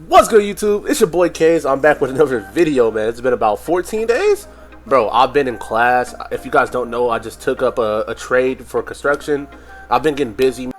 What's good, YouTube? It's your boy K's. I'm back with another video, man. It's been about 14 days. Bro, I've been in class. If you guys don't know, I just took up a trade for construction. I've been getting busy.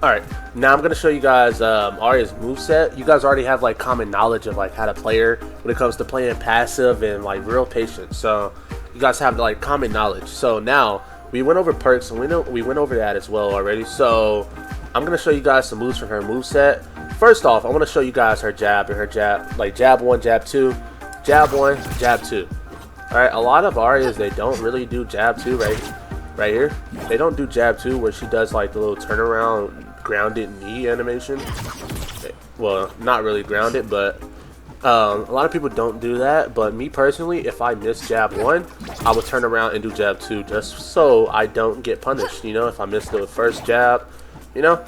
Alright, now I'm going to show you guys Arya's moveset. You guys already have like common knowledge of like how to play her when it comes to playing passive and like real patience. So you guys have like common knowledge. So now we went over perks and we went over that as well already. So I'm going to show you guys some moves from her moveset. First off, I want to show you guys her jab and her jab, like jab 1, jab 2, jab 1, jab 2. Alright, a lot of Aryas, they don't really do jab 2 right here. They don't do jab 2 where she does like the little turnaround grounded knee animation. Well, not really grounded, but a lot of people don't do that. But me personally, if I miss jab 1, I would turn around and do jab 2 just so I don't get punished, you know, if I miss the first jab, you know.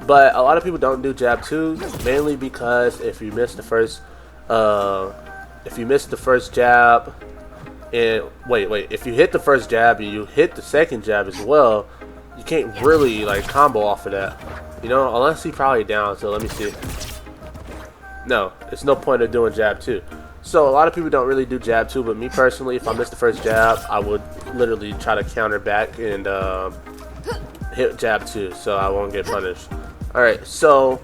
But a lot of people don't do jab 2 mainly because if you miss the first jab and if you hit the first jab and you hit the second jab as well, you can't really like combo off of that, you know, unless he probably down. So let me see. No, it's no point of doing jab 2. So a lot of people don't really do jab 2, but me personally, if I miss the first jab, I would literally try to counter back and hit jab 2 so I won't get punished. Alright, so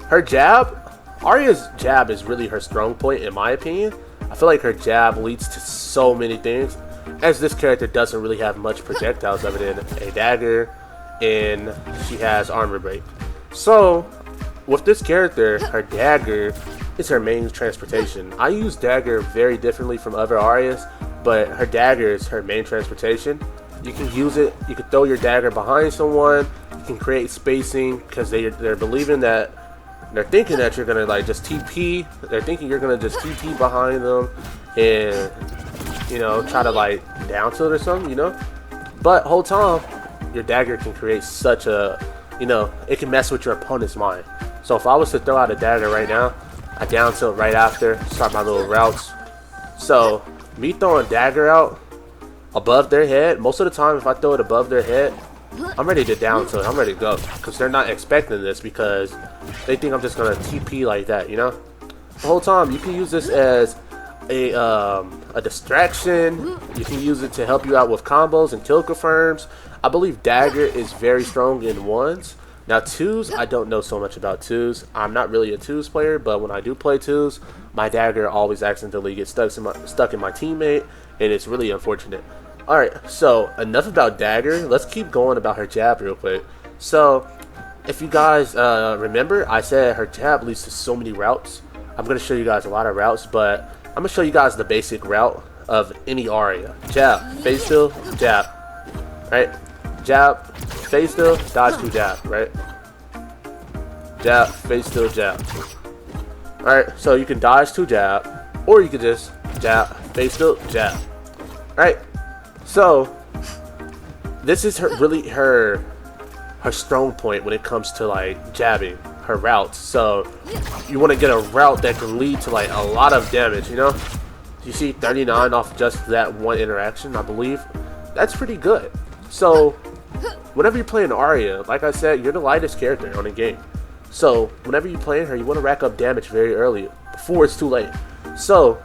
her jab, Arya's jab is really her strong point in my opinion. I feel like her jab leads to so many things, as this character doesn't really have much projectiles other than a dagger, and she has armor break. So with this character, her dagger is her main transportation. I use dagger very differently from other Aryas, but her dagger is her main transportation. You can use it, you can throw your dagger behind someone, you can create spacing because they're believing that, they're thinking that you're gonna like just TP. They're thinking you're gonna just TP behind them and, you know, try to like down tilt or something, you know. But whole time, your dagger can create such a, you know, it can mess with your opponent's mind. So if I was to throw out a dagger right now, I down tilt right after, start my little routes. So me throwing dagger out above their head, most of the time if I throw it above their head, I'm ready to down tilt. I'm ready to go because they're not expecting this because they think I'm just gonna TP like that, you know. The whole time you can use this as a distraction. You can use it to help you out with combos and kill confirms. I believe dagger is very strong in 1s. Now 2s, I don't know so much about 2s. I'm not really a 2s player, but when I do play 2s, my dagger always accidentally gets stuck in my teammate, and it's really unfortunate. Alright, so enough about dagger. Let's keep going about her jab real quick. So if you guys remember, I said her jab leads to so many routes. I'm going to show you guys a lot of routes, but I'm going to show you guys the basic route of any Arya. Jab, face still, jab. Right? Jab, face still, dodge to jab, right? Jab, face still, jab. Alright, so you can dodge to jab, or you can just jab, face still, jab. Alright? So this is really her strong point when it comes to like jabbing, her routes. So you want to get a route that can lead to like a lot of damage, you know. You see 39 off just that one interaction, I believe. That's pretty good. So whenever you're playing Arya, like I said, you're the lightest character on the game. So whenever you're playing her, you want to rack up damage very early before it's too late. So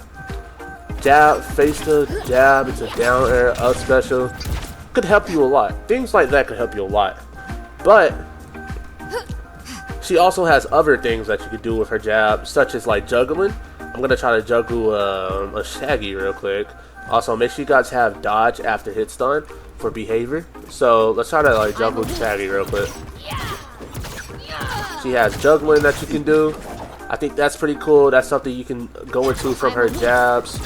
jab, face to jab, it's a down air, up special. Could help you a lot. Things like that could help you a lot. But she also has other things that you could do with her jab, such as like juggling. I'm going to try to juggle a Shaggy real quick. Also, make sure you guys have dodge after hit stun for behavior. So let's try to like juggle Shaggy real quick. She has juggling that you can do. I think that's pretty cool. That's something you can go into from her jabs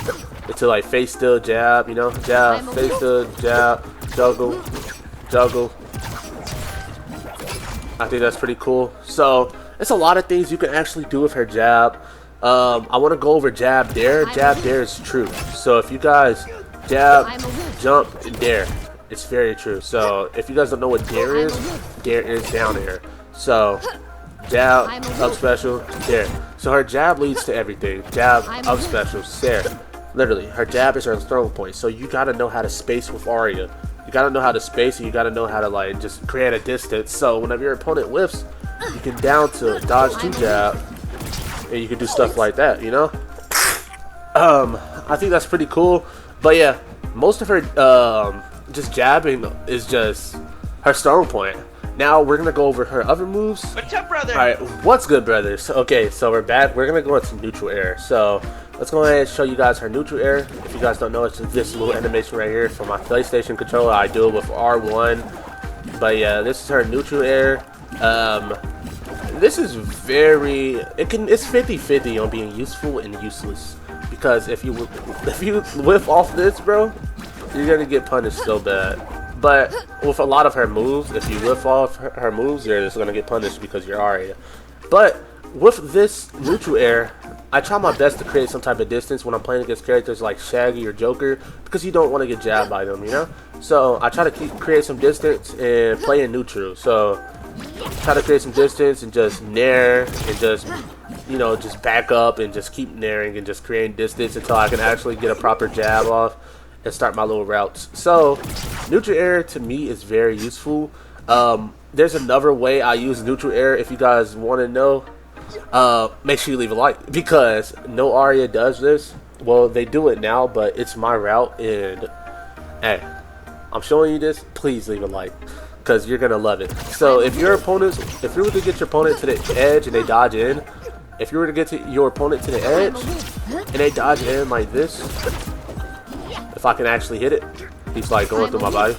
into like face still jab, you know, jab, face still jab, juggle, juggle. I think that's pretty cool. So it's a lot of things you can actually do with her jab. I want to go over jab dare. Jab dare is true. So if you guys jab, jump, and dare, it's very true. So if you guys don't know what dare is down air. So jab, up special, dare. So her jab leads to everything. Jab, up special, dare. Literally, her jab is her throwing point. So you gotta know how to space with Arya. You gotta know how to space, and you gotta know how to like just create a distance. So whenever your opponent whiffs, you can down to dodge to jab, and you can do stuff like that. You know. I think that's pretty cool. But yeah, most of her just jabbing is just her strong point. Now we're gonna go over her other moves. What's up, brother? Alright, what's good, brothers? Okay, so we're back. We're gonna go into neutral air. So let's go ahead and show you guys her neutral air. If you guys don't know, it's this little animation right here for my PlayStation controller. I do it with R1. But yeah, this is her neutral air. This is very, it's 50-50 on being useful and useless. Because if you whiff off this, bro, you're gonna get punished so bad. But with a lot of her moves, if you whiff off her moves, you're just gonna get punished because you're Arya. But with this neutral air, I try my best to create some type of distance when I'm playing against characters like Shaggy or Joker, because you don't want to get jabbed by them, you know? So I try to create some distance and play in neutral. So try to create some distance and just nair and just, you know, just back up and just keep nairing and just creating distance until I can actually get a proper jab off and start my little routes. So neutral air to me is very useful. There's another way I use neutral air. If you guys want to know, make sure you leave a like, because no Arya does this. Well, they do it now, but it's my route, and hey, I'm showing you this. Please leave a like, because you're gonna love it. So if you were to get your opponent to the edge and they dodge in, if you were to get to your opponent to the edge and they dodge in like this, if I can actually hit it, he's like going through my body.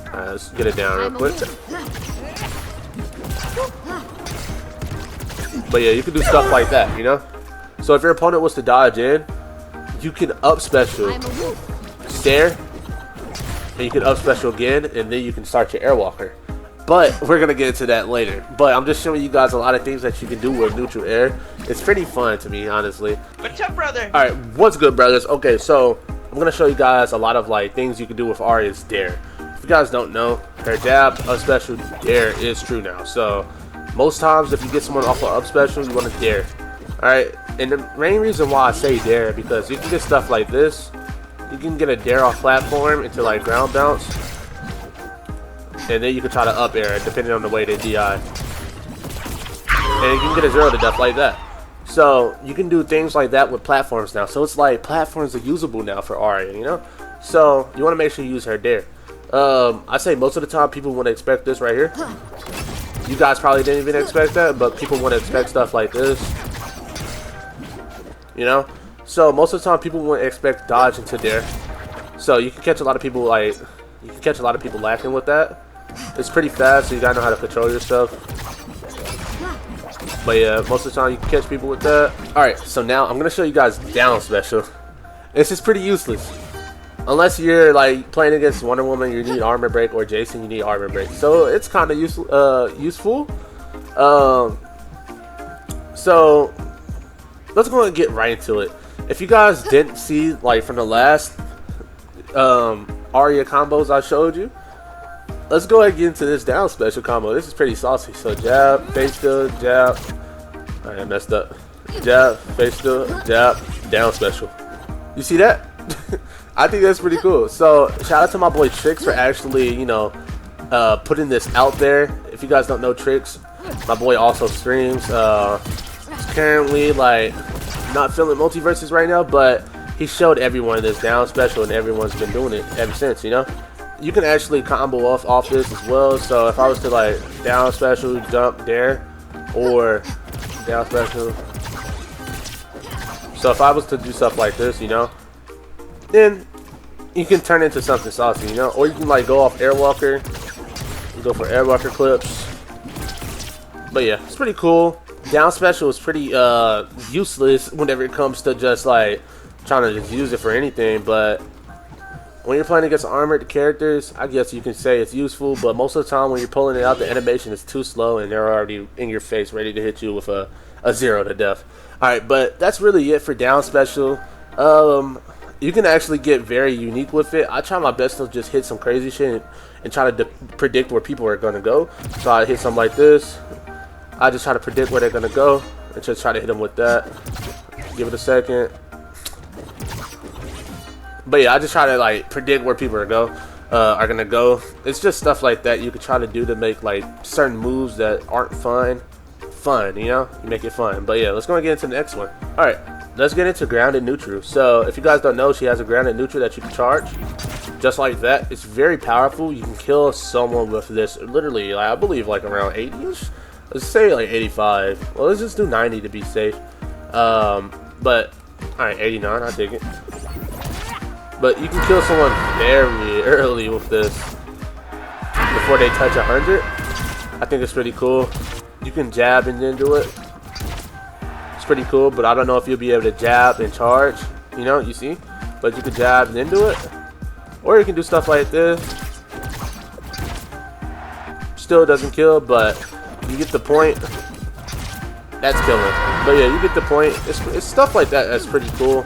Alright, let's get it down real quick. But yeah, you can do stuff like that, you know? So if your opponent was to dodge in, you can up special, stare, and you can up special again, and then you can start your airwalker. But we're gonna get into that later. But I'm just showing you guys a lot of things that you can do with neutral air. It's pretty fun to me, honestly. What's up, brother? Alright, what's good, brothers? Okay, so I'm gonna show you guys a lot of like things you can do with Arya's dare. If you guys don't know, her jab, up special, dare is true now. So most times if you get someone off of up special, you want to dare. Alright, and the main reason why I say dare, because you can get stuff like this. You can get a dare off platform into like ground bounce, and then you can try to up air it depending on the way they DI. And you can get a 0 to death like that. So you can do things like that with platforms now. So it's like platforms are usable now for Arya, you know? So you want to make sure you use her dare. I say most of the time people want to expect this right here. You guys probably didn't even expect that, but people want to expect stuff like this. You know? So most of the time people want to expect dodge into dare. So you can catch a lot of people lacking with that. It's pretty fast, so you gotta know how to control yourself. But yeah, most of the time you can catch people with that. Alright, so now I'm gonna show you guys down special. This is pretty useless. Unless you're like playing against Wonder Woman, you need armor break, or Jason, you need armor break. So it's kind of useful. So let's go and get right into it. If you guys didn't see like from the last Arya combos I showed you, let's go ahead and get into this down special combo. This is pretty saucy. So jab, face still, jab. Alright, I messed up. Jab, face still, jab, down special. You see that? I think that's pretty cool. So shout out to my boy Tricks for actually, you know, putting this out there. If you guys don't know Tricks, my boy also streams. He's currently like not feeling Multiversus right now, but he showed everyone this down special, and everyone's been doing it ever since, you know? You can actually combo off this as well. So if I was to like down special, jump, dare, or down special. So if I was to do stuff like this, you know, then you can turn into something saucy, you know? Or you can like go off Airwalker. You go for Airwalker clips. But yeah, it's pretty cool. Down special is pretty useless whenever it comes to just like trying to just use it for anything, but when you're playing against armored characters, I guess you can say it's useful, but most of the time when you're pulling it out, the animation is too slow and they're already in your face ready to hit you with a 0 to death. Alright, but that's really it for down special. You can actually get very unique with it. I try my best to just hit some crazy shit and try to predict where people are going to go. So I hit something like this. I just try to predict where they're going to go and just try to hit them with that. Give it a second. But yeah, I just try to like predict where people are gonna go. It's just stuff like that you could try to do to make like certain moves that aren't fun, you know? You make it fun. But yeah, let's go and get into the next one. Alright, let's get into grounded neutral. So if you guys don't know, she has a grounded neutral that you can charge. Just like that. It's very powerful. You can kill someone with this literally, like, I believe like around 80-ish. Let's say like 85. Well, let's just do 90 to be safe. But alright, 89, I take it. But you can kill someone very early with this before they touch 100. I think it's pretty cool. You can jab and then do it. It's pretty cool, but I don't know if you'll be able to jab and charge. You know, you see? But you can jab and then do it. Or you can do stuff like this. Still doesn't kill, but you get the point. That's killing. But yeah, you get the point. It's stuff like that that's pretty cool.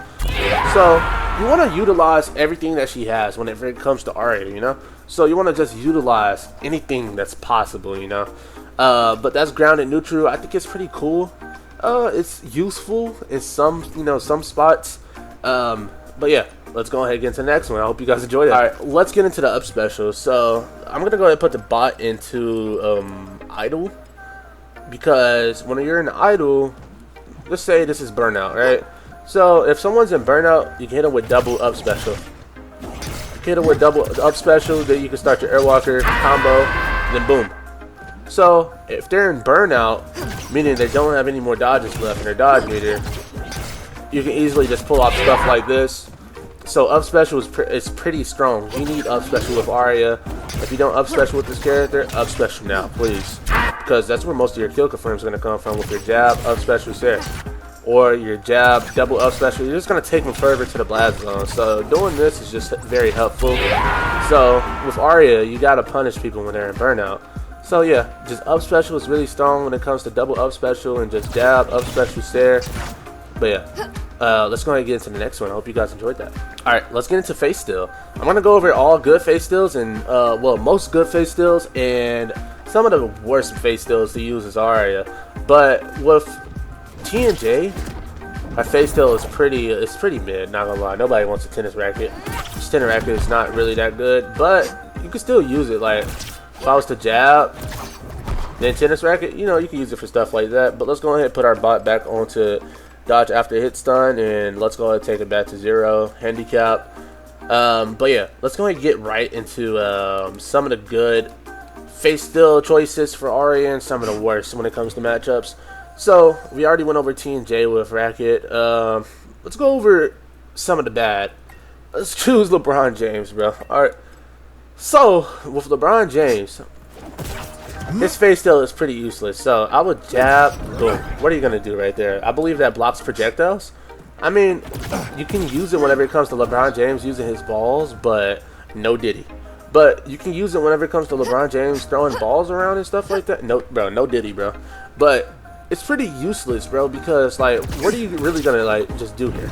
So you want to utilize everything that she has whenever it comes to Arya, you know? So you want to just utilize anything that's possible, you know? But that's grounded neutral. I think it's pretty cool. It's useful in some, you know, some spots. But yeah, let's go ahead and get into the next one. I hope you guys enjoyed it. Alright, let's get into the up special. So I'm going to go ahead and put the bot into idle. Because when you're in idle, let's say this is burnout, right? So if someone's in burnout, you can hit them with double up special. You can hit them with double up special, then you can start your airwalker combo, then boom. So if they're in burnout, meaning they don't have any more dodges left in their dodge meter, you can easily just pull off stuff like this. So up special is pretty strong. You need up special with Arya. If you don't up special with this character, up special now, please. Because that's where most of your kill confirms are going to come from, with your jab, up special there. Or your jab, double up special. You're just going to take them further to the blast zone. So doing this is just very helpful. So with Arya, you got to punish people when they're in burnout. So yeah, just up special is really strong when it comes to double up special and just jab, up special there. But yeah, let's go ahead and get into the next one. I hope you guys enjoyed that. Alright, let's get into face steal. I'm going to go over all good face steals and, well, most good face steals and some of the worst face steals to use as Arya. But with T&J, our face steal is pretty mid, not gonna lie. Nobody wants a tennis racket. This tennis racket is not really that good, but you can still use it. Like, if I was to jab, then tennis racket, you know, you can use it for stuff like that. But let's go ahead and put our bot back onto dodge after hit stun, and let's go ahead and take it back to 0 handicap. But yeah, let's go ahead and get right into some of the good face steal choices for Arya and some of the worst when it comes to matchups. So we already went over T&J with racket. Let's go over some of the bad. Let's choose LeBron James, bro. Alright. So with LeBron James, his face steal is pretty useless. So I would jab, boom. What are you gonna do right there? I believe that blocks projectiles. I mean, you can use it whenever it comes to LeBron James using his balls, but no diddy. But you can use it whenever it comes to LeBron James throwing balls around and stuff like that. No, bro, no diddy, bro. But it's pretty useless, bro, because, like, what are you really gonna, like, just do here?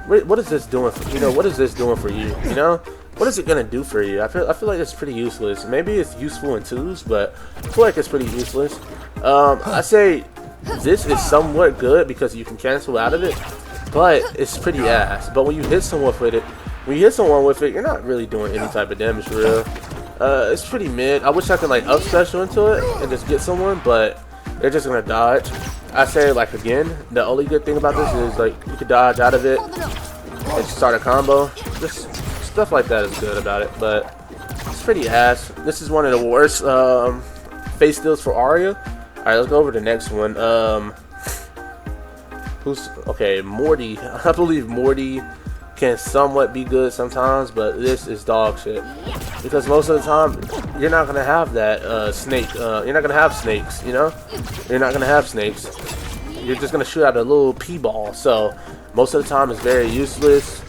What is this doing for, you know, what is this doing for you, you know? What is it gonna do for you? I feel like it's pretty useless. Maybe it's useful in twos, but I feel like it's pretty useless. I say this is somewhat good because you can cancel out of it, but it's pretty ass. But when you hit someone with it, you're not really doing any type of damage for real. It's pretty mid. I wish I could, like, up special into it and just get someone, but they're just gonna dodge. I say, like, again, the only good thing about this is, like, you could dodge out of it and start a combo. Just stuff like that is good about it, but it's pretty ass. This is one of the worst face steals for Arya. Alright, let's go over to the next one. Okay, Morty. I believe Morty can somewhat be good sometimes, but this is dog shit. Because most of the time, you're not going to have that snake. You're not going to have snakes, you know? You're not going to have snakes. You're just going to shoot out a little pea ball. So, most of the time, it's very useless.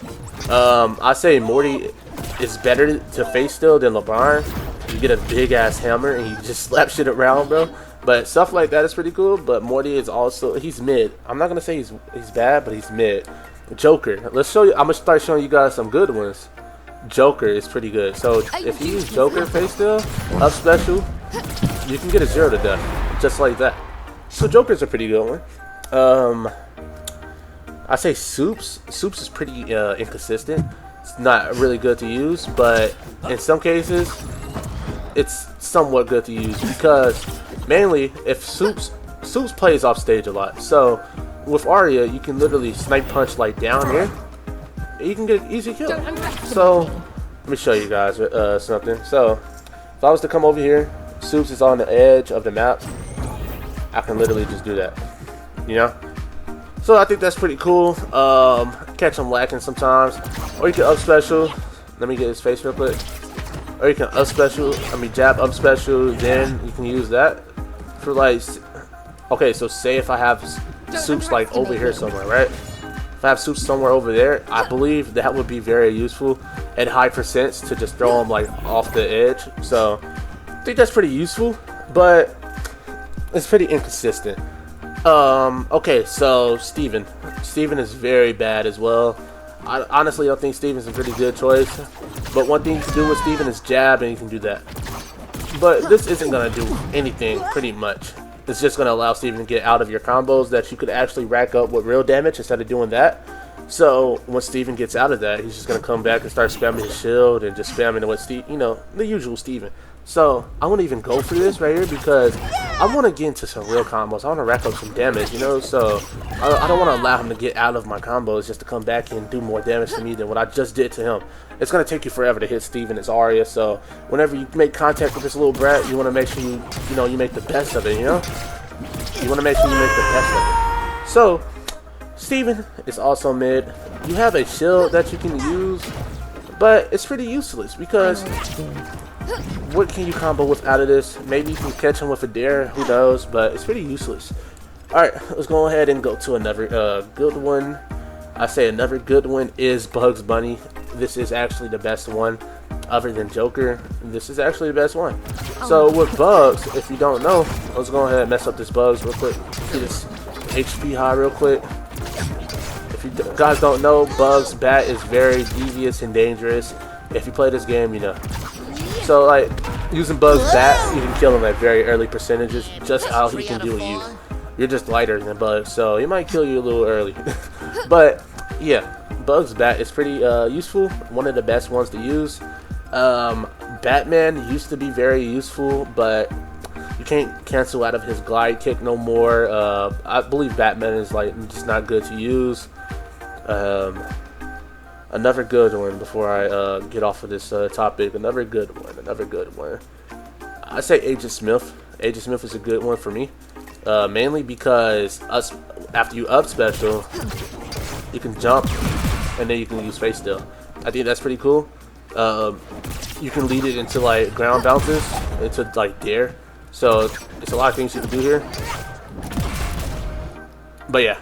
I say Morty it's better to face steal than LeBron. You get a big ass hammer and you just slap shit around, bro. But stuff like that is pretty cool. But Morty is also, he's mid. I'm not gonna say he's bad, but he's mid. Joker, let's show you. I'm gonna start showing you guys some good ones. Joker is pretty good. So if you use Joker face steal up special, you can get a 0 to death just like that. So Joker's a pretty good one. I say Soups is pretty inconsistent. It's not really good to use, but in some cases it's somewhat good to use, because mainly if Soups plays off stage a lot. So with Arya, you can literally snipe punch like down here, you can get an easy kill. So let me show you guys something. So if I was to come over here, Soups is on the edge of the map, I can literally just do that, you know. So I think that's pretty cool. Catch him lacking sometimes, or you can up special. Let me get his face real quick. Or you can up special, jab up special, then you can use that for like, okay, so say if I have Soups like over here somewhere, right? If I have Soups somewhere over there, I believe that would be very useful at high percents to just throw him like off the edge. So I think that's pretty useful, but it's pretty inconsistent. Okay, so Steven is very bad as well. I honestly don't think Steven's a pretty good choice, but one thing you can do with Steven is jab, and you can do that. But this isn't going to do anything, pretty much. It's just going to allow Steven to get out of your combos that you could actually rack up with real damage instead of doing that. So once Steven gets out of that, he's just going to come back and start spamming his shield and just spamming what the usual Steven. So I won't even go for this right here, because I want to get into some real combos. I want to rack up some damage, you know. So I don't want to allow him to get out of my combos just to come back and do more damage to me than what I just did to him. It's going to take you forever to hit Steven as Arya. So whenever you make contact with this little brat, you want to make sure you make the best of it, you know. You want to make sure you make the best of it. So Steven is also mid. You have a shield that you can use, but it's pretty useless, because what can you combo with out of this? Maybe you can catch him with a dare, who knows, but it's pretty useless. Alright, let's go ahead and go to another good one. I say another good one is Bugs Bunny. This is actually the best one, other than Joker. This is actually the best one. So with Bugs, if you don't know, let's go ahead and mess up this Bugs real quick. Get this HP high real quick. If you guys don't know, Bugs Bat is very devious and dangerous. If you play this game, you know. So like using Bugs Bat, you can kill him at very early percentages, just how he can do you. You're just lighter than Bugs, so he might kill you a little early. But yeah, Bugs Bat is pretty useful, one of the best ones to use. Batman used to be very useful, but you can't cancel out of his glide kick no more. I believe Batman is like just not good to use. Another good one before I get off of this topic. Another good one. I say Agent Smith. Agent Smith is a good one for me, mainly because after you up special, you can jump and then you can use face steal. I think that's pretty cool. You can lead it into like ground bounces, into like dare. So it's a lot of things you can do here. But yeah,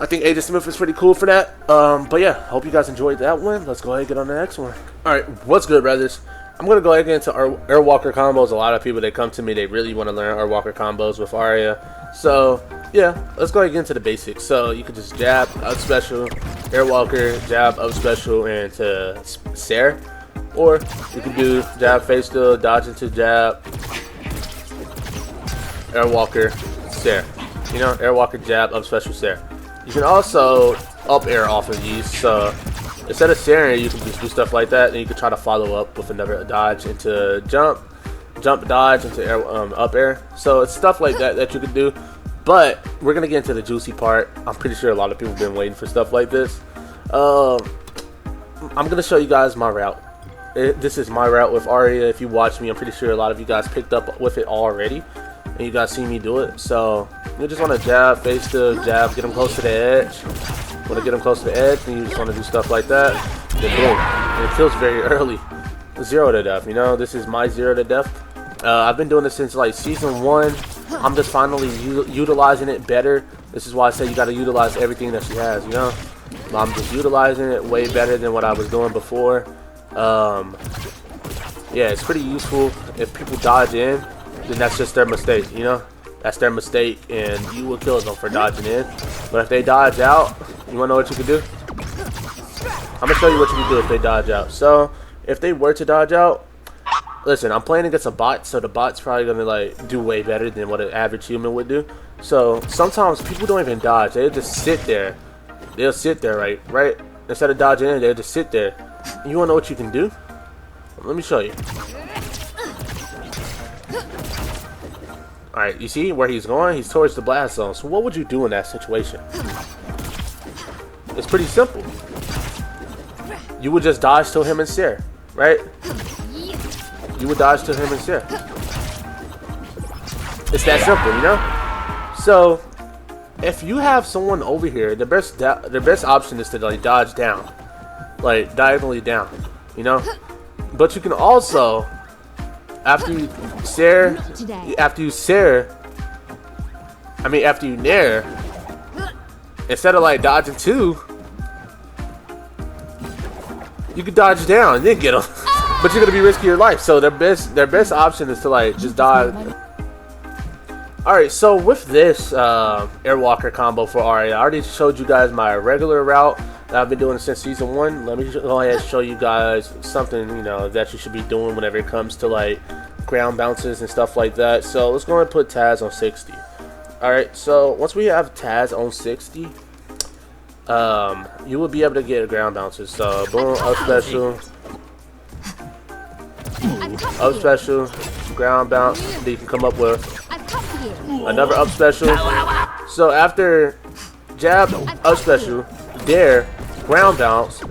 I think Agent Smith is pretty cool for that. But yeah, hope you guys enjoyed that one. Let's go ahead and get on the next one. Alright, what's good, brothers? I'm going to go ahead and get into our Airwalker combos. A lot of people that come to me, they really want to learn Airwalker combos with Arya. So yeah, let's go ahead and get into the basics. So you can just jab, up special, Airwalker, jab, up special, and to Sarah. Or you can do jab, face steal, dodge into jab, Airwalker, Sarah. You know, Airwalker, jab, up special, Sarah. You can also up air off of these, so instead of staring, you can just do stuff like that, and you can try to follow up with another dodge into jump, dodge into air, up air. So it's stuff like that that you can do, but we're gonna get into the juicy part. I'm pretty sure a lot of people have been waiting for stuff like this. I'm gonna show you guys my route. This is my route with Arya. If you watch me, I'm pretty sure a lot of you guys picked up with it already, and you guys see me do it. So you just want to jab, face steal, jab, get them close to the edge. Want to get them close to the edge, and you just want to do stuff like that. Then boom, and it kills very early. 0 to death. You know, this is my 0 to death. I've been doing this since like season 1. I'm just finally utilizing it better. This is why I say you got to utilize everything that she has. You know, I'm just utilizing it way better than what I was doing before. Yeah, it's pretty useful. If people dodge in, then that's just their mistake, you know? That's their mistake, and you will kill them for dodging in. But if they dodge out, you wanna know what you can do? I'm gonna show you what you can do if they dodge out. So, if they were to dodge out, listen, I'm playing against a bot, so the bot's probably gonna like do way better than what an average human would do. So sometimes people don't even dodge; they'll just sit there. They'll sit there, right? Instead of dodging in, they'll just sit there. You wanna know what you can do? Let me show you. All right, you see where he's going? He's towards the blast zone. So what would you do in that situation? It's pretty simple. You would just dodge to him and stare, right? You would dodge to him and stare. It's that simple, you know? So, if you have someone over here, the best option is to like dodge down, like diagonally down, you know. But you can also, after you nair, instead of like dodging two, you can dodge down and then get them. But you're gonna be risking your life. So their best option is to like just dodge. Alright, so with this Airwalker combo for Arya, I already showed you guys my regular route that I've been doing since season 1. Let me go ahead and show you guys something, you know, that you should be doing whenever it comes to like ground bounces and stuff like that. So let's go ahead and put Taz on 60. Alright, so once we have Taz on 60, you will be able to get ground bounces. So boom, up special, ground bounce. Then you can come up with another up special. So after jab, up special, dare, ground bounce,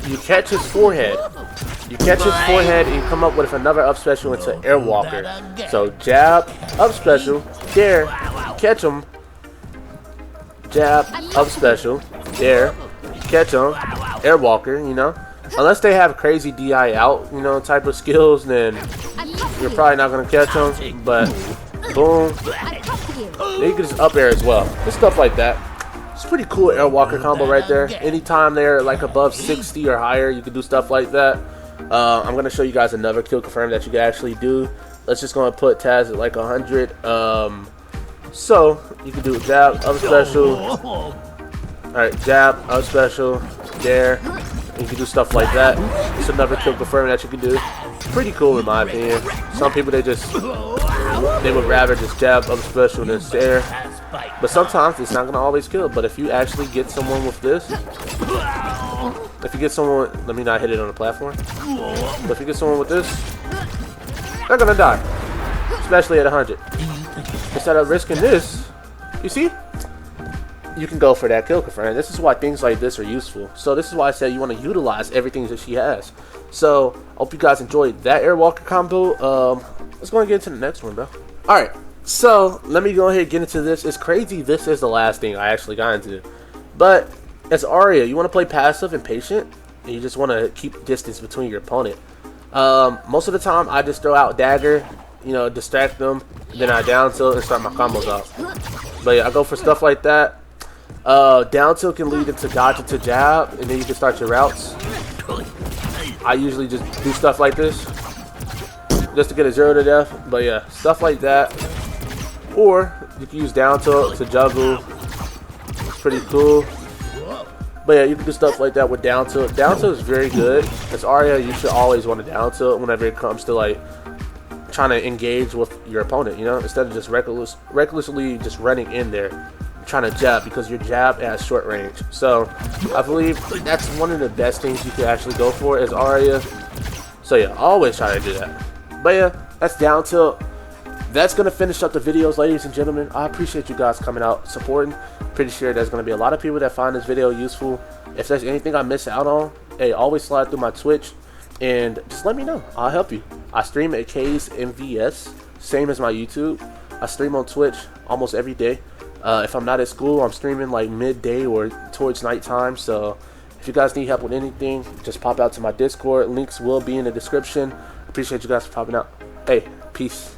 you catch his forehead. You catch his forehead and you come up with another up special into Airwalker. So jab, up special, dare, catch him, jab, up special, dare, catch him, Airwalker, you know. Unless they have crazy DI out, you know, type of skills, then you're probably not going to catch them. But boom, then you can just up air as well. Just stuff like that. It's a pretty cool Airwalker combo right there. Anytime they're like above 60 or higher, you can do stuff like that. I'm going to show you guys another kill confirm that you can actually do. Let's just go and put Taz at like 100. So you can do jab, up special. Alright, jab, up special, dare. You can do stuff like that. It's another kill confirm that you can do. Pretty cool in my opinion. Some people they would rather just jab, up special than stare. But sometimes it's not gonna always kill. But if you actually get someone with this, if you get someone, let me not hit it on the platform. But if you get someone with this, they're gonna die, especially at 100. Instead of risking this, you see, you can go for that kill confirm. This is why things like this are useful. So this is why I said you want to utilize everything that she has. So I hope you guys enjoyed that Airwalker combo. Let's go and get into the next one, bro. All right, so let me go ahead and get into this. It's crazy. This is the last thing I actually got into, but as Arya, you want to play passive and patient, and you just want to keep distance between your opponent. Most of the time, I just throw out dagger, you know, distract them, then I down tilt and start my combos off. But yeah, I go for stuff like that. Down tilt can lead into dodge into jab, and then you can start your routes. I usually just do stuff like this, just to get a 0 to death. But yeah, stuff like that. Or you can use down tilt to juggle. It's pretty cool. But yeah, you can do stuff like that with down tilt. Down tilt is very good. As Arya, you should always want to down tilt whenever it comes to like trying to engage with your opponent, you know, instead of just recklessly just running in there trying to jab, because your jab has short range. So I believe that's one of the best things you can actually go for as Arya. So yeah, always try to do that. But yeah, that's down tilt. That's gonna finish up the videos, ladies and gentlemen. I appreciate you guys coming out supporting. Pretty sure there's gonna be a lot of people that find this video useful. If there's anything I miss out on, hey, always slide through my Twitch and just let me know. I'll help you. I stream at K's MVS, same as my YouTube. I stream on Twitch almost every day. If I'm not at school, I'm streaming like midday or towards nighttime. So if you guys need help with anything, just pop out to my Discord. Links will be in the description. Appreciate you guys for popping out. Hey, peace.